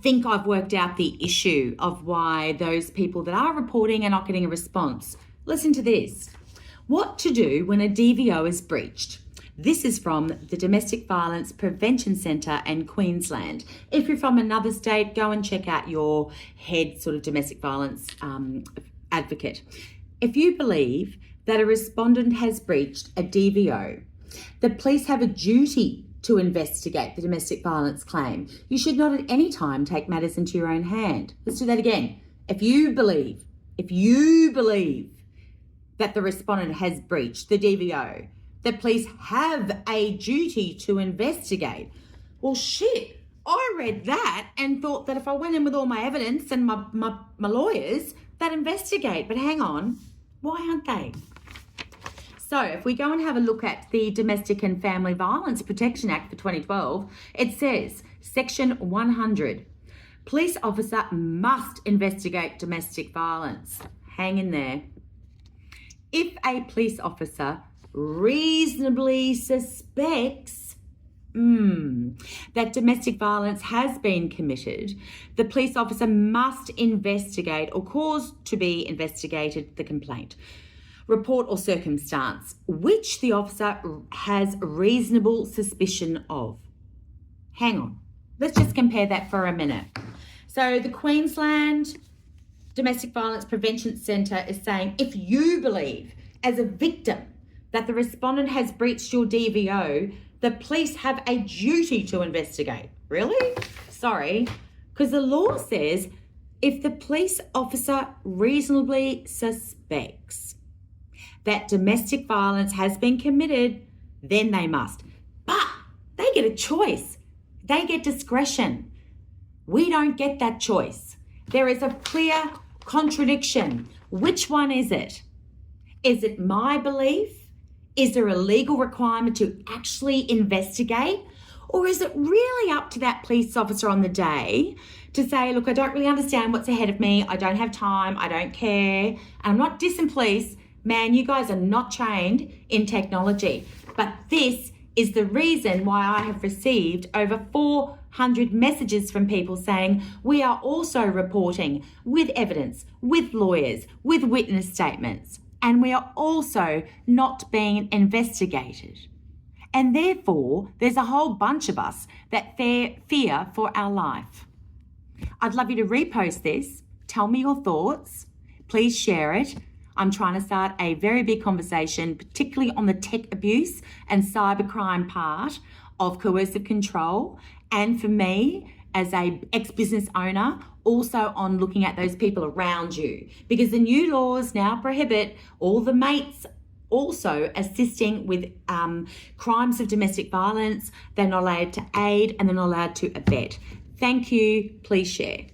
think I've worked out the issue of why those people that are reporting are not getting a response. Listen to this. What to do when a DVO is breached. This is from the Domestic Violence Prevention Centre in Queensland. If you're from another state, go and check out your head sort of domestic violence advocate. If you believe that a respondent has breached a DVO, the police have a duty to investigate the domestic violence claim. You should not at any time take matters into your own hand. Let's do that again. If you believe that the respondent has breached the DVO, the police have a duty to investigate. Well, shit, I read that and thought that if I went in with all my evidence and my lawyers, they'd investigate. But hang on, why aren't they? So if we go and have a look at the Domestic and Family Violence Protection Act for 2012, it says, Section 100, police officer must investigate domestic violence. Hang in there. If a police officer reasonably suspects that domestic violence has been committed, the police officer must investigate or cause to be investigated the complaint, report or circumstance which the officer has reasonable suspicion of. Hang on, let's just compare that for a minute. So the Queensland Domestic Violence Prevention Centre is saying if you believe as a victim that the respondent has breached your DVO, the police have a duty to investigate. Really? Sorry, because the law says if the police officer reasonably suspects that domestic violence has been committed, then they must. But they get a choice. They get discretion. We don't get that choice. There is a clear contradiction. Which one is it? Is it my belief? Is there a legal requirement to actually investigate? Or is it really up to that police officer on the day to say, look, I don't really understand what's ahead of me. I don't have time. I don't care. And I'm not dissing police. Man, you guys are not trained in technology. But this is the reason why I have received over 400 messages from people saying we are also reporting with evidence, with lawyers, with witness statements, and we are also not being investigated. And therefore, there's a whole bunch of us that fear for our life. I'd love you to repost this. Tell me your thoughts. Please share it. I'm trying to start a very big conversation, particularly on the tech abuse and cybercrime part of coercive control. And for me, as a ex-business owner, also on looking at those people around you. Because the new laws now prohibit all the mates also assisting with crimes of domestic violence. They're not allowed to aid and they're not allowed to abet. Thank you. Please share.